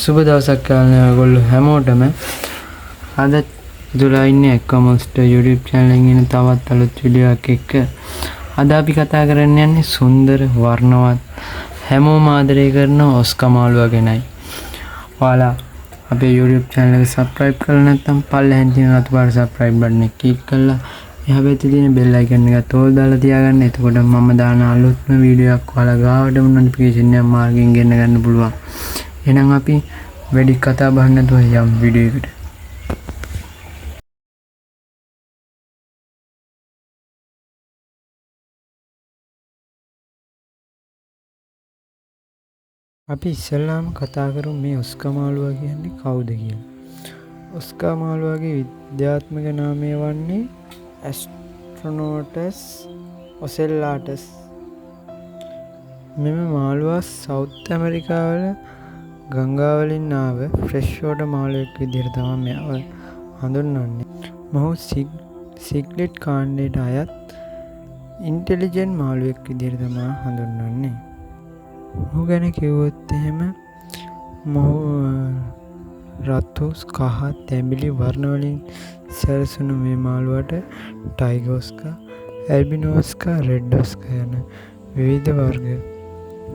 සුබ දවසක් කාලේ ඔයගොල්ලෝ හැමෝටම අද දුලා ඉන්නේ එක්කමොස්ටර් YouTube channel එකෙන් එන තවත් අලුත් වීඩියෝ එකක් එක්ක අද අපි කතා කරන්න යන්නේ සුන්දර වර්ණවත් හැමෝම ආදරය කරන ඔස්කා මාළුවා ගැනයි. ඔයාලා අපේ YouTube channel එක subscribe කරලා නැත්නම් පල්ලෙහෙන් තියෙන රතු පාට subscribe button එක click කරලා එහා පැත්තේ තියෙන bell icon එකත් ඕල් දාලා තියාගන්න. එතකොට මම දාන අලුත්ම වීඩියෝ එකක් ඔයාලා ගාවටම notification එක මාර්ගෙන් ගෙන්න ගන්න පුළුවන්. එහෙනම් අපි වැඩි කතා බහ නැතුව යම් වීඩියෝ එකට. අපි ඉස්සෙල්ලාම කතා කරමු මේ ඔස්කා මාළුවා කියන්නේ කවුද කියලා. ඔස්කා මාළුවාගේ විද්‍යාත්මක නාමය වන්නේ ඇස්ට්‍රොනෝටස් ඔසෙල්ලාටස්. මෙම මාළුවා සවුත් ඇමරිකාවල ගංගාවලින් ආව ෆ්‍රෙෂ් වෝටර් මාළුවෙක් විදිහට තමයි මෙයාව හඳුන්වන්නේ. මොහු සිග්ලෙට් කාණ්ඩයට අයත් ඉන්ටෙලිජන්ට් මාළුවෙක් විදිහට තමයි හඳුන්වන්නේ. මොහු ගැන කිව්වොත් එහෙම මොහු රතු කහ තැඹිලි වර්ණ වලින් සැරසුණු මේ මාළුවාට ටයිගර් ඔස්කා, ඇල්බිනෝ ඔස්කා, රෙඩ් ඔස්කා යන විවිධ වර්ග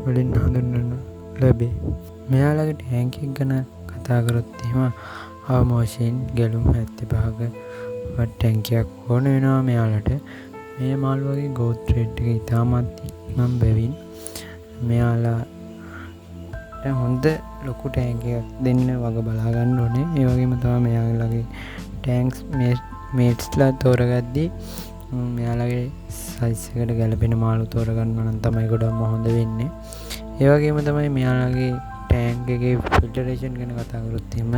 වලින් හඳුන්වනු ලැබේ. මෙයාලගේ ටැංක් එක ගැන කතා කරොත් එහෙම අවම වශයෙන් ගැලුම් 75ක වත් ටැංක් එකක් ඕන වෙනවා මෙයාලට. මේ මාළුවාගේ growth rate එක ඉතාමත් ඉක්මන් බැවින් මෙයාලාට හොඳ ලොකු ටැංක් එකක් දෙන්න වග බලා ගන්න ඕනේ. ඒ වගේම තමයි මෙයාලගේ ටැංක්ස් මේට්ස්ලා තෝරගද්දී මෙයාලගේ සයිස් එකට ගැලපෙන මාළු තෝරගන්න නම් තමයි ගොඩක්ම හොඳ වෙන්නේ. ඒ වගේම තමයි මෙයාලගේ ටැංක් එකේ ෆිල්ටරේෂන් ගැන කතා කරොත් එහෙම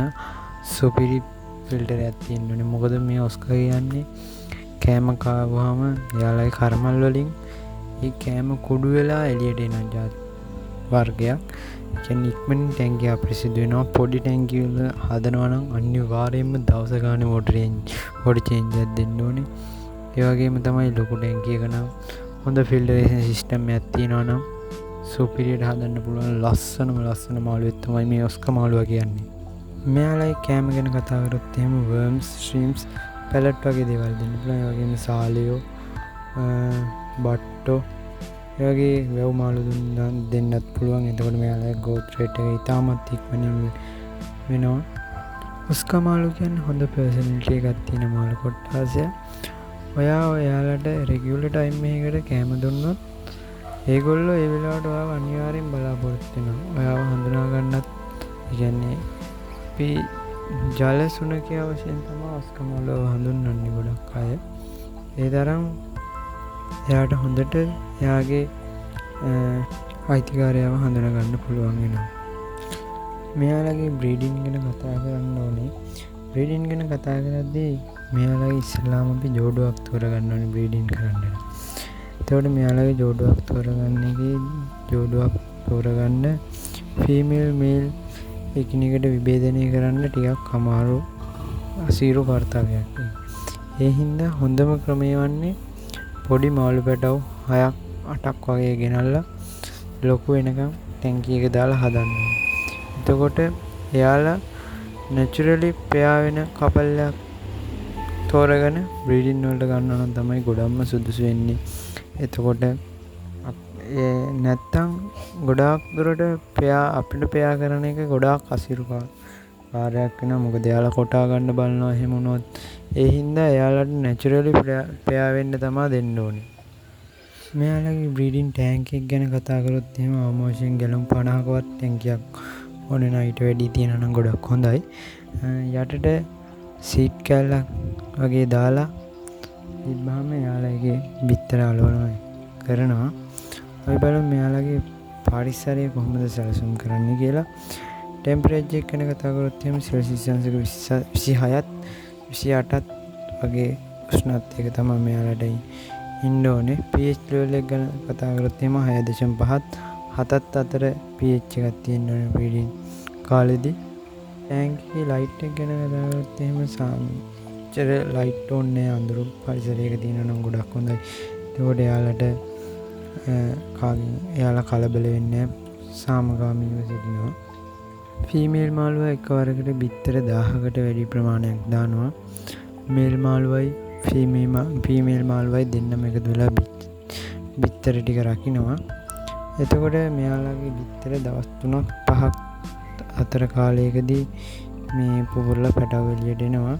සුපිරි ෆිල්ටර් එකක් තියෙන්න ඕනේ. මොකද මේ ඔස්කා කියන්නේ කෑම කාවුවාම එයාලගේ කර්මල් වලින් ඒ කෑම කුඩු වෙලා එළියට එන ජාති වර්ගයක්. කියන්නේ ඉක්මනින් ටැංක් එක අපිරිසිදු වෙනවා. පොඩි ටැංක් වල හදනවා නම් අනිවාර්යයෙන්ම දවස ගානේ වෝටර් චේන්ජ් එකක් දෙන්න ඕනේ. ඒ වගේම තමයි ලොකු ටැංක් එකක නම් හොඳ ෆිල්ටරේෂන් සිස්ටම් එකක් තියෙනවා නම් සුපිරියට හදන්න පුළුවන් ලස්සන මාළුවෙක් තමයි මේ ඔස්කා මාළුවා කියන්නේ. මෙයාලයි කෑම ගැන කතා කරොත් එහෙම worms, shrimps, pellet වගේ දේවල් දෙන්න පුළුවන්. ඒ වගේම සාලියෝ, බට්ටෝ ඒ වගේ වැව් මාළු දෙන්නත් පුළුවන්. එතකොට මෙයාලගේ growth rate එක ඉතාමත් ඉක්මනින් වෙනවා. ඔස්කා මාළු කියන්නේ හොඳ personality එකක් තියෙන මාළු කොට්ටාසයක්. ඔයාලට රෙගියුලර් ටයිම් එකකට කෑම දුන්නොත් ඒගොල්ලෝ ඒ වෙලාවට ඔයාව අනිවාර්යෙන් බලාපොරොත්තු වෙනවා. ඔයාව හඳුනා ගන්නත් කියන්නේ අපි ජල සුනකයා වශයෙන් තමයි ඔස්කා මාළුව හඳුන්වන්නේ ගොඩක් අය. ඒ තරම් එයාට හොඳට එයාගේ අයිතිකාරයව හඳුනා ගන්න පුළුවන් වෙනවා. මෙයාලගේ බ්‍රීඩින් ගැන කතා කරන්න ඕනේ. බ්‍රීඩින් ගැන කතා කරද්දී මෙයාලගේ ඉස්සෙල්ලාම අපි ජෝඩුවක් තෝරගන්න ඕනේ බ්‍රීඩින් කරන්න. එතකොට මෙයාලගේ ජෝඩුවක් තෝරගන්න ෆීමේල් මේල් එකිනෙකට විභේදනය කරන්න ටිකක් අමාරු අසීරු කාර්යයක්. ඒ හින්දා හොඳම ක්‍රමය වන්නේ පොඩි මාළු පැටව් 6ක් 8ක් වගේ ගෙනල්ලා ලොකු වෙනකම් ටැංකිය එක දාලා හදන්න. එතකොට එයාලා නැචරලි පෙයා වෙන කපල් එකක් තෝරගෙන බ්‍රීඩින් වලට ගන්නවා නම් තමයි ගොඩක්ම සුදුසු වෙන්නේ. එතකොට නැත්තම් ගොඩාක් දුරට අපිට පෙයා කරන එක ගොඩාක් අසීරු කාර්යයක් වෙනවා. මොකද එයාලා කොටා ගන්න බලනවා. එහෙම වුණොත් ඒ හින්දා එයාලට නැචරලි පෙයා වෙන්න තමයි දෙන්න ඕනේ. මෙයාලගේ බ්‍රීඩින් ටැංක් එක ගැන කතා කරොත් එහෙම අවමෝෂයෙන් ගැලුම් 50කවත් ටැංකියක් ඕනේ නැහැ. ඊට වැඩි තියෙනවා නම් ගොඩක් හොඳයි. යටට සීට් කැල්ලක් වගේ දාලා ඉබ්බාම එයාලගේ බිත්තර අලවනවා කරනවා. අපි බලමු මෙයාලගේ පරිසරය කොහොමද සැලසුම් කරන්න කියලා. ටෙම්පරේචර් එක ගැන කතා කරොත් එහෙම සෙල්සියස් අංශක 26ත් 28ත් වගේ උෂ්ණත්වයක තමයි මෙයාලට ඉන්න ඕනේ. pH level එක ගැන කතා කරොත් එහෙම 6.5ත් 7ත් අතර pH එකක් තියෙන්න ඕනේ බ්‍රීඩින් කාලෙදී. ටැංක් එකේ ලයිට් එක ගැන කතා කරොත් එහෙම චර ලයිට් ඕනේ අඳුරු පරිසරයක තියෙනවා නම් ගොඩක් හොඳයි. ඒකට එයාලා කලබල වෙන්නේ සාමගාමීව සිටිනවා. ෆීමේල් මාළුවා එකවරකට බිත්තර 1000කට වැඩි ප්‍රමාණයක් දානවා. මේල් මාළුවයි ෆීමේල් මාළුවයි දෙන්නම එකතු වෙලා බිත්තර ටික රකින්නවා. එතකොට මෙයාලගේ බිත්තර දවස් 3-5ක් අතර කාලයකදී මේ පුපුරලා පැටව එළියට එනවා.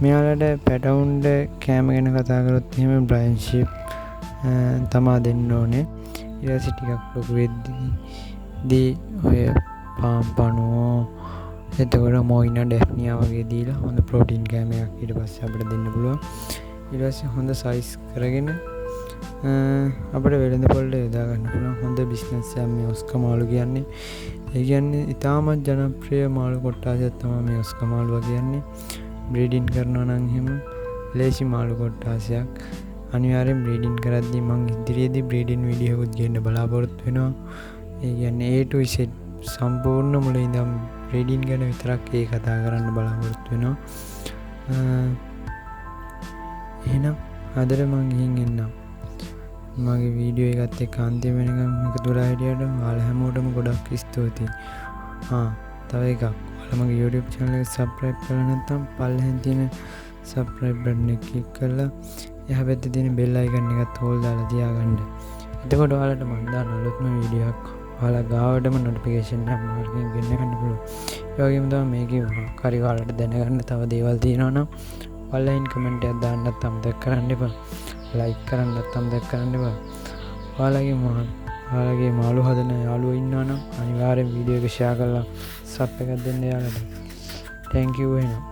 මෙයාලට පැටවුන්ට කෑම ගැන කතා කරොත් එහෙම බ්‍රයන් ෂීප් තමා දෙන්න ඕනේ. ඊට පස්සේ ටිකක් ලොකු වෙද්දී ඔය පාම්පනුවෝ එතකොට මොයිනා ඩැෆ්නියා වගේ දීලා හොඳ ප්‍රෝටීන් කෑම එකක් ඊට පස්සේ අපිට දෙන්න පුළුවන්. ඊට පස්සේ හොඳ සයිස් කරගෙන අපිට වෙළඳ පොළට යොදා ගන්න පුළුවන් හොඳ බිස්නස් එකක් මේ ඔස්කා මාළු කියන්නේ. ඒ කියන්නේ ඉතාමත් ජනප්‍රිය මාළු කොට්ටාසයක් තමයි මේ ඔස්කා මාළුවා කියන්නේ. බ්‍රීඩින් කරනවා නම් එහෙම ලේසි මාළු කොට්ටාසයක්. අනිවාර්යෙන් බ්‍රීඩින් කරද්දී මම ඉදිරියේදී බ්‍රීඩින් වීඩියෝ එකක් ගේන්න බලාපොරොත්තු වෙනවා. ඒ කියන්නේ A to Z සම්පූර්ණ මුලින් ඉඳන් බ්‍රීඩින් ගැන විතරක් කතා කරන්න බලාපොරොත්තු වෙනවා. එහෙනම් අදට මම ගිහින් එන්නම්. මගේ වීඩියෝ එකත් එක්ක අන්තිම වෙනකම් එකතු වෙලා හිටියට ඔයාලා හැමෝටම ගොඩක් ස්තුතියි. තව එකක්. ඔයාලා මගේ YouTube channel එක subscribe කරලා නැත්නම් පල්ලෙහෙන් තියෙන subscribe button එක click කරලා එහා පැත්තේ තියෙන bell icon එකත් all දාලා තියාගන්න. එතකොට ඔයාලට මම දාන අලුත්ම වීඩියෝ එකක් ඔයාලා ගාවටම notification එක මාර්ගෙන් ගෙන්න ගන්න පුළුවන්. ඒ වගේම තමයි මේකේ කාරි ඔයාලට දැනගන්න තව දේවල් තියෙනවා නම් ඔයාලා comment එකක් දාන්නත් අමතක කරන්න එපා. like කරන්නත් අමතක කරන්න එපා. ඔයාලගේ මාළු හදන යාළුවෝ ඉන්නවා නම් අනිවාර්යෙන් වීඩියෝ එක share කරලා sub එකක් දෙන්න යාළුවට. thank you වෙනවා.